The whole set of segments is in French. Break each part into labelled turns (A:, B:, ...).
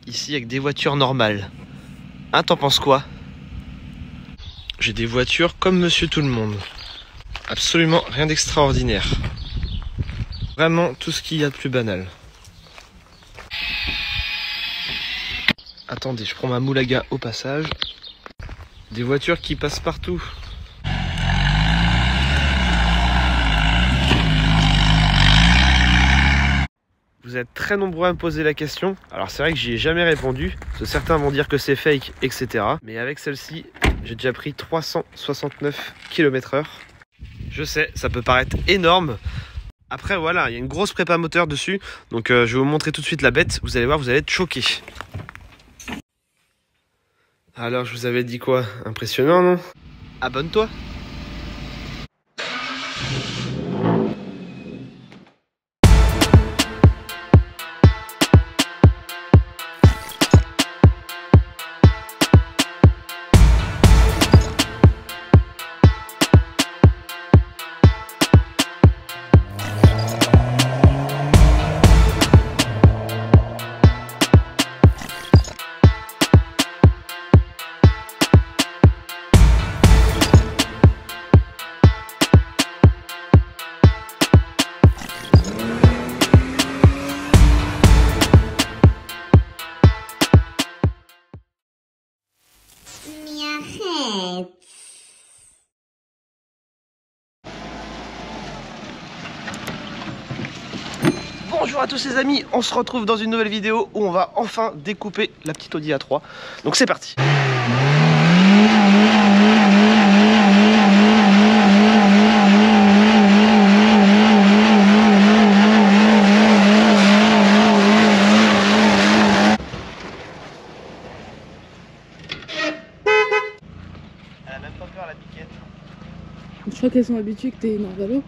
A: ici avec des voitures normales. Hein, t'en penses quoi? J'ai des voitures comme monsieur tout le monde. Absolument rien d'extraordinaire. Vraiment tout ce qu'il y a de plus banal. Attendez, je prends ma moulaga au passage. Des voitures qui passent partout. Vous êtes très nombreux à me poser la question. Alors c'est vrai que j'y ai jamais répondu, parce que certains vont dire que c'est fake, etc. Mais avec celle-ci, j'ai déjà pris 369 km/h. Je sais, ça peut paraître énorme. Après voilà, il y a une grosse prépa moteur dessus. Donc je vais vous montrer tout de suite la bête. Vous allez voir, vous allez être choqués. Alors je vous avais dit quoi? Impressionnant, non? Abonne-toi. Bonjour à tous les amis, on se retrouve dans une nouvelle vidéo où on va enfin découper la petite Audi A3. Donc c'est parti. Elle a même pas peur la piquette.
B: Je crois qu'elles sont habituées que t'es Narvalo.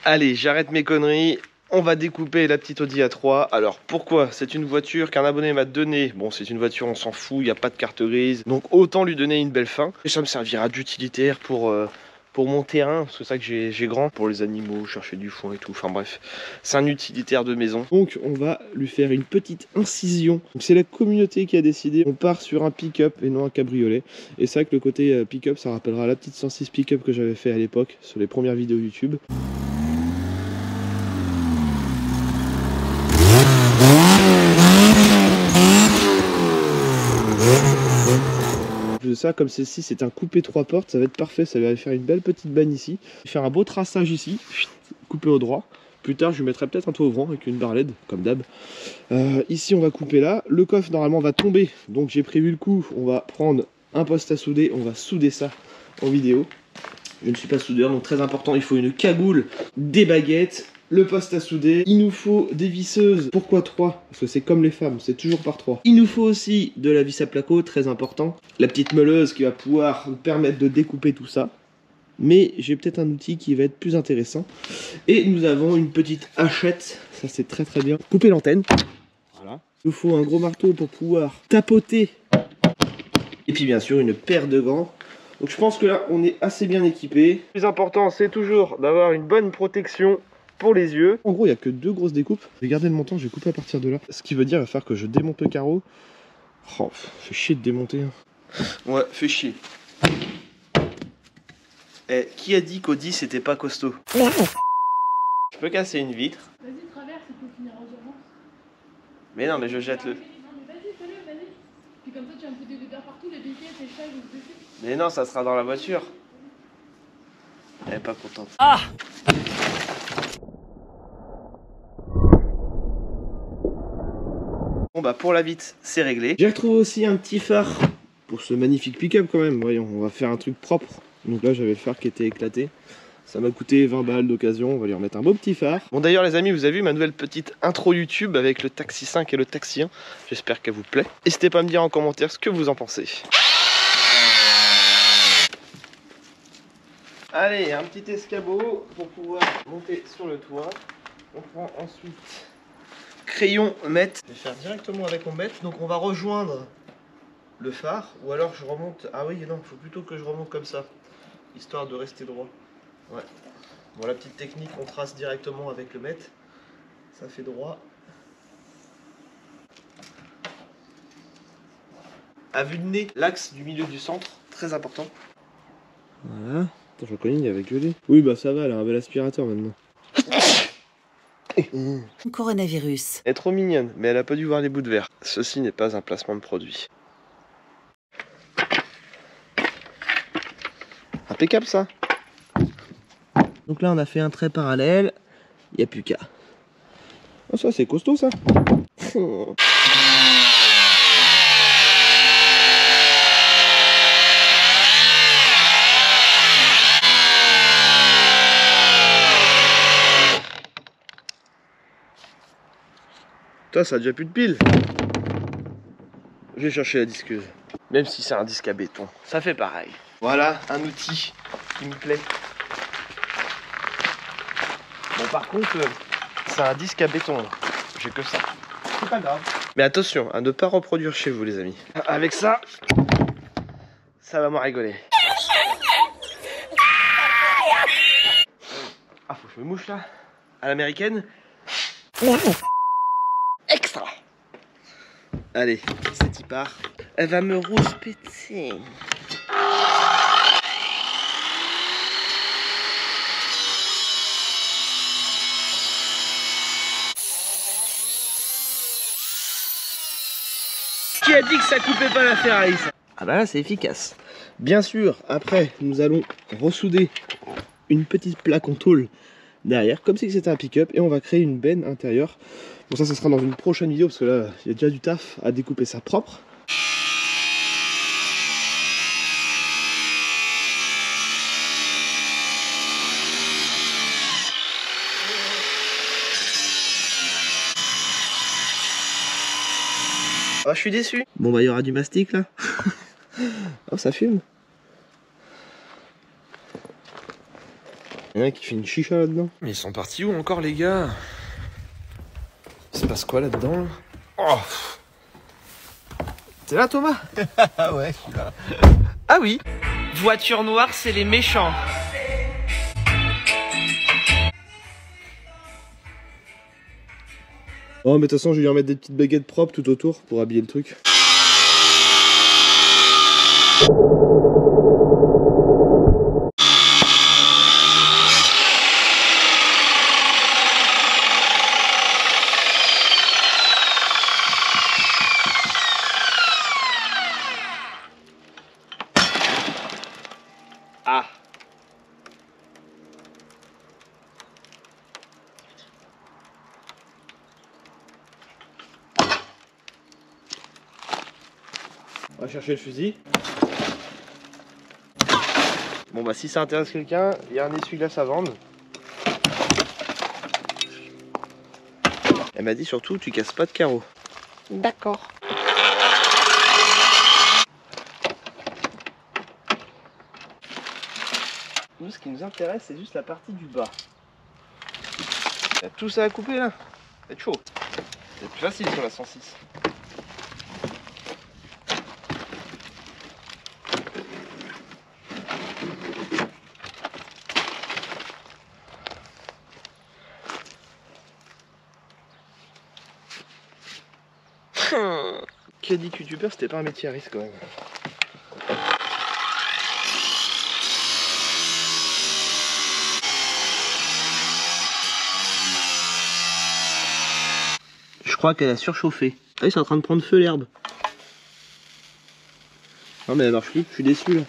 A: Allez, j'arrête mes conneries. On va découper la petite Audi A3. Alors pourquoi? C'est une voiture qu'un abonné m'a donnée. Bon, c'est une voiture, on s'en fout, il n'y a pas de carte grise. Donc autant lui donner une belle fin. Et ça me servira d'utilitaire pour mon terrain. Parce que c'est ça que j'ai grand. Pour les animaux, chercher du foin et tout. Enfin bref, c'est un utilitaire de maison. Donc on va lui faire une petite incision. C'est la communauté qui a décidé. On part sur un pick-up et non un cabriolet. Et c'est vrai que le côté pick-up, ça rappellera la petite 106 pick-up que j'avais fait à l'époque sur les premières vidéos YouTube. De ça, comme celle-ci c'est un coupé 3 portes, ça va être parfait, ça va faire une belle petite banne ici, faire un beau traçage ici, coupé au droit. Plus tard je lui mettrai peut-être un toit ouvrant avec une barre LED comme d'hab. Ici on va couper là, le coffre normalement va tomber, donc j'ai prévu le coup, on va prendre un poste à souder, on va souder ça en vidéo. Je ne suis pas soudeur, donc très important, il faut une cagoule, des baguettes, le poste à souder. Il nous faut des visseuses. Pourquoi 3? Parce que c'est comme les femmes, c'est toujours par 3. Il nous faut aussi de la vis à placo, très important. La petite meuleuse qui va pouvoir nous permettre de découper tout ça. Mais j'ai peut-être un outil qui va être plus intéressant. Et nous avons une petite hachette, ça c'est très très bien. Couper l'antenne. Voilà. Il nous faut un gros marteau pour pouvoir tapoter. Et puis bien sûr une paire de gants. Donc je pense que là on est assez bien équipé. Le plus important c'est toujours d'avoir une bonne protection pour les yeux. En gros il n'y a que 2 grosses découpes. Je vais garder le montant, je vais couper à partir de là. Ce qui veut dire il va falloir que je démonte le carreau. Oh, fait chier de démonter. Ouais, fait chier. Eh, qui a dit qu'Audi c'était pas costaud? Je peux casser une vitre.
B: Vas-y, traverse, il faut finir en urgence.
A: Mais non mais je jette le...
B: Non mais vas-y, fais-le, vas-y. Puis comme ça tu vas me foutre des odeurs partout, les biquets, tes chats, ils vont se dessus.
A: Mais non, ça sera dans la voiture. Elle est pas contente.
C: Ah!
A: Bon bah pour la vitre, c'est réglé. J'ai retrouvé aussi un petit phare pour ce magnifique pick-up quand même. Voyons, on va faire un truc propre. Donc là j'avais le phare qui était éclaté. Ça m'a coûté 20 balles d'occasion, on va lui remettre un beau petit phare. Bon d'ailleurs les amis, vous avez vu ma nouvelle petite intro YouTube avec le Taxi 5 et le Taxi 1. J'espère qu'elle vous plaît. N'hésitez pas à me dire en commentaire ce que vous en pensez. Allez, un petit escabeau pour pouvoir monter sur le toit. On prend ensuite crayon mètre. Je vais faire directement avec mon mètre. Donc on va rejoindre le phare. Ou alors je remonte. Ah oui, non, il faut plutôt que je remonte comme ça. Histoire de rester droit. Ouais. Bon, la petite technique, on trace directement avec le mètre. Ça fait droit. à vue de nez l'axe du milieu du centre, très important. Voilà. Attends, je reconnais, il avait gueulé. Oui, bah ça va, elle a un bel aspirateur maintenant.
C: Coronavirus.
A: Elle est trop mignonne, mais elle a pas dû voir les bouts de verre. Ceci n'est pas un placement de produit. Impeccable ça. Donc là on a fait un trait parallèle, il n'y a plus qu'à. Oh ça c'est costaud ça. Toi ça a déjà plus de piles. Je vais chercher la disqueuse. Même si c'est un disque à béton, ça fait pareil. Voilà un outil qui me plaît. Bon par contre, c'est un disque à béton. J'ai que ça. C'est pas grave. Mais attention à ne pas reproduire chez vous les amis. Avec ça, ça va m'en rigoler. Ah faut que je me mouche là. À l'américaine. Extra. Allez, c'est y part. Elle va me rouspéter. Qui a dit que ça coupait pas la ferraille ça? Ah bah là c'est efficace. Bien sûr, après nous allons ressouder une petite plaque en tôle derrière, comme si c'était un pick-up, et on va créer une benne intérieure. Bon ça sera dans une prochaine vidéo parce que là il y a déjà du taf à découper ça propre. Oh, je suis déçu. Bon bah il y aura du mastic là. Oh ça fume. Il y en a qui fait une chicha là-dedans. Mais ils sont partis où encore les gars? Il se passe quoi là-dedans? Oh. T'es là Thomas?
D: Ah ouais, je suis là.
A: Ah oui. Voiture noire c'est les méchants. Oh mais de toute façon je vais lui remettre des petites baguettes propres tout autour pour habiller le truc. Ah. On va chercher le fusil. Bon bah si ça intéresse quelqu'un, il y a un essuie-glace à vendre. Elle m'a dit surtout tu casses pas de carreaux. D'accord. Nous ce qui nous intéresse c'est juste la partie du bas. Il y a tout ça à couper là. Ça va être chaud. C'est plus facile sur la 106. Qui a dit que youtubeur c'était pas un métier à risque quand même. Je crois qu'elle a surchauffé. Ah oui, c'est en train de prendre feu l'herbe. Non mais elle marche plus, je suis déçu là.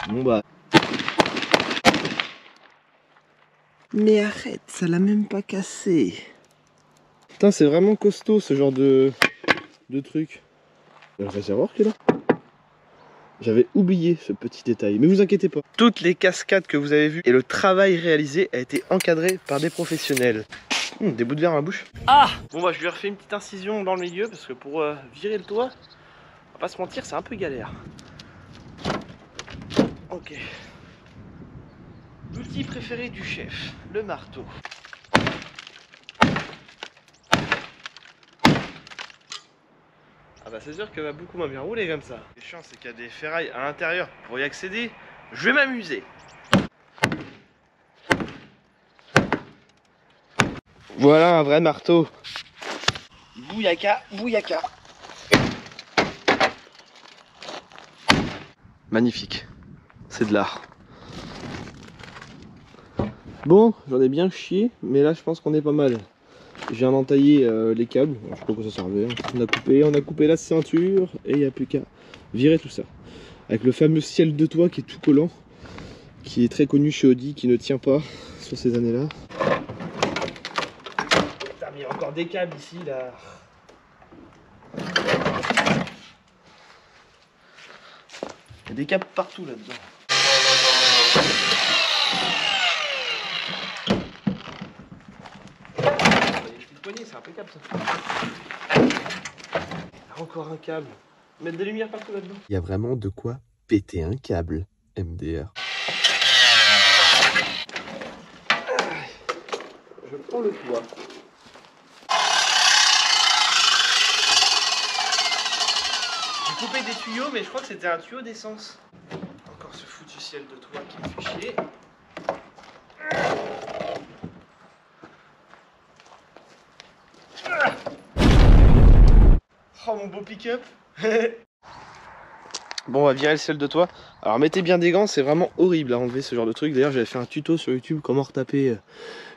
A: Bon bah. Mais arrête, ça l'a même pas cassé. Putain, c'est vraiment costaud ce genre de truc. Il y a le réservoir qui est là. J'avais oublié ce petit détail, mais vous inquiétez pas. Toutes les cascades que vous avez vues et le travail réalisé a été encadré par des professionnels. Des bouts de verre dans la bouche. Ah! Bon bah je lui ai refait une petite incision dans le milieu parce que pour virer le toit, on va pas se mentir, c'est un peu galère. Ok. L'outil préféré du chef, le marteau. Ah bah c'est sûr que va beaucoup moins bien rouler comme ça. Le chiant c'est qu'il y a des ferrailles à l'intérieur. Pour y accéder, je vais m'amuser. Voilà un vrai marteau. Bouyaka, bouyaka. Magnifique. C'est de l'art. Bon, j'en ai bien chié, mais là je pense qu'on est pas mal. Je viens d'entailler les câbles, je sais pas quoi ça servait. On a coupé la ceinture et il n'y a plus qu'à virer tout ça. Avec le fameux ciel de toit qui est tout collant, qui est très connu chez Audi, qui ne tient pas sur ces années-là. Putain, mais il y a encore des câbles ici là. Il y a des câbles partout là-dedans. C'est impeccable ça. Encore un câble. Mettre des lumières partout là-dedans.
C: Il y a vraiment de quoi péter un câble, MDR.
A: Je prends le poids. J'ai coupé des tuyaux, mais je crois que c'était un tuyau d'essence. Encore ce foutu ciel de toit qui me fait chier. Oh mon beau pick-up. Bon, on va virer le ciel de toit. Alors mettez bien des gants, c'est vraiment horrible à enlever ce genre de truc. D'ailleurs j'avais fait un tuto sur YouTube comment retaper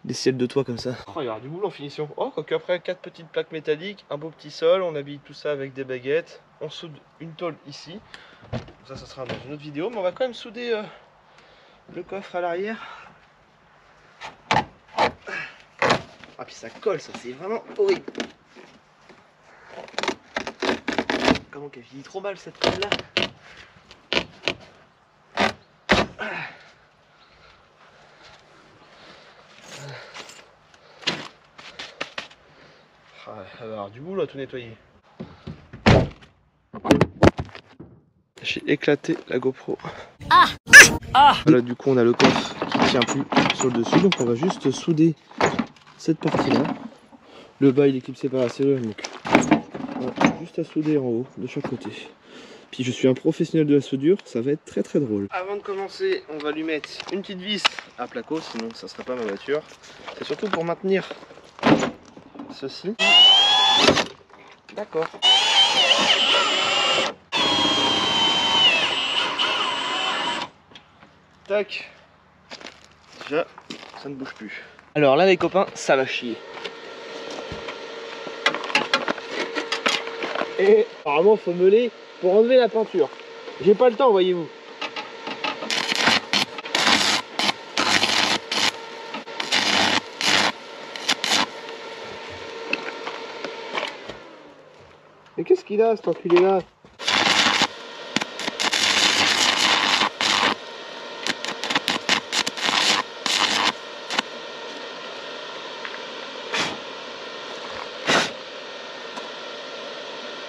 A: des ciels de toit comme ça. Oh, il y aura du boulot en finition. Oh, quoique après 4 petites plaques métalliques, un beau petit sol, on habille tout ça avec des baguettes. On soude une tôle ici. Ça sera dans une autre vidéo, mais on va quand même souder le coffre à l'arrière. Ah puis ça colle, ça c'est vraiment horrible. Comment qu'elle finit trop mal cette tôle là. Elle va avoir du boulot à tout nettoyer. J'ai éclaté la GoPro. Voilà, du coup on a le coffre qui tient plus sur le dessus, donc on va juste souder cette partie là. Le bas il est clipsé par la serrure, donc voilà, juste à souder en haut de chaque côté. Puis je suis un professionnel de la soudure, ça va être très très drôle. Avant de commencer, on va lui mettre une petite vis à placo, sinon ça serait pas ma voiture. C'est surtout pour maintenir ceci. D'accord. Tac. Déjà, ça ne bouge plus. Alors là les copains, ça va chier. Et apparemment faut meuler pour enlever la peinture. J'ai pas le temps, voyez-vous. Mais qu'est-ce qu'il a cet enculé là?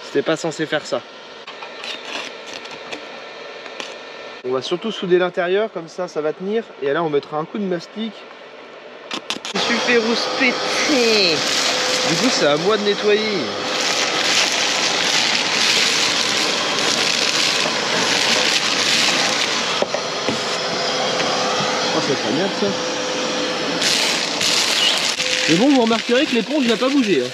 A: C'était pas censé faire ça. On va surtout souder l'intérieur, comme ça ça va tenir. Et là on mettra un coup de mastic. Super rouspété. Du coup c'est à moi de nettoyer. Oh c'est pas merde ça. Mais bon vous remarquerez que l'éponge n'a pas bougé. Hein.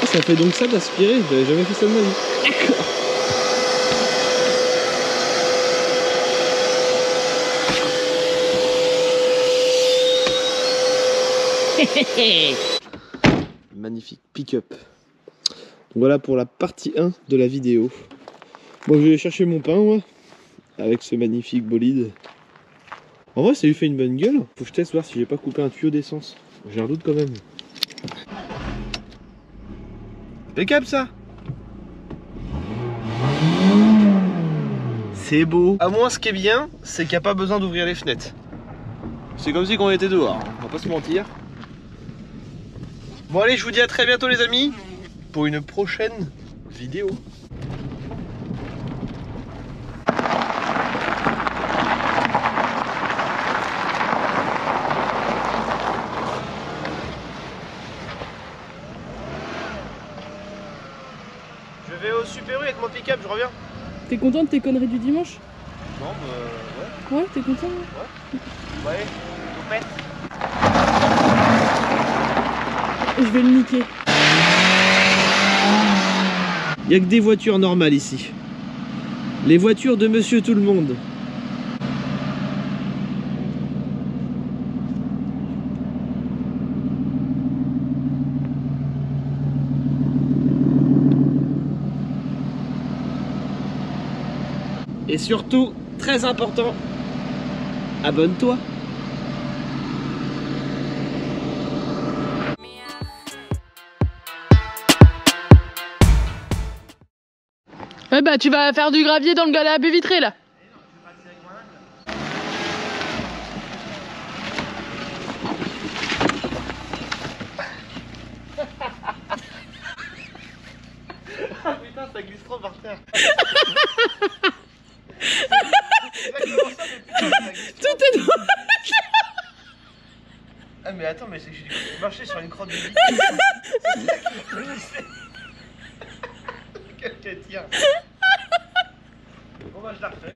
A: Oh, ça fait donc ça d'aspirer, j'avais jamais fait ça de ma vie. Magnifique pick-up. Voilà pour la partie 1 de la vidéo. Bon, je vais aller chercher mon pain, moi, avec ce magnifique bolide. En vrai, ça lui fait une bonne gueule. Faut que je teste voir si j'ai pas coupé un tuyau d'essence. J'ai un doute quand même. Impeccable ça. C'est beau. À moins, ce qui est bien, c'est qu'il n'y a pas besoin d'ouvrir les fenêtres. C'est comme si on était dehors, hein. On va pas se mentir. Bon allez, je vous dis à très bientôt les amis, pour une prochaine vidéo. Je vais au Super U avec mon pick-up, je reviens.
B: T'es content de tes conneries du dimanche?
A: Non, bah
B: Ouais, t'es content?
A: ouais. Ouais, topette.
B: Je vais le niquer.
A: Il n'y a que des voitures normales ici. Les voitures de Monsieur Tout-le-Monde. Et surtout, très important, abonne-toi.
B: Ouais bah tu vas faire du gravier dans le galet à baie vitrée là.
A: Ah putain, ça glisse trop par terre.
B: Tout est drôle.
A: Ah mais attends, mais c'est que j'ai marché sur une crotte de vie. Quelqu'un tire. Bon bah je la refais.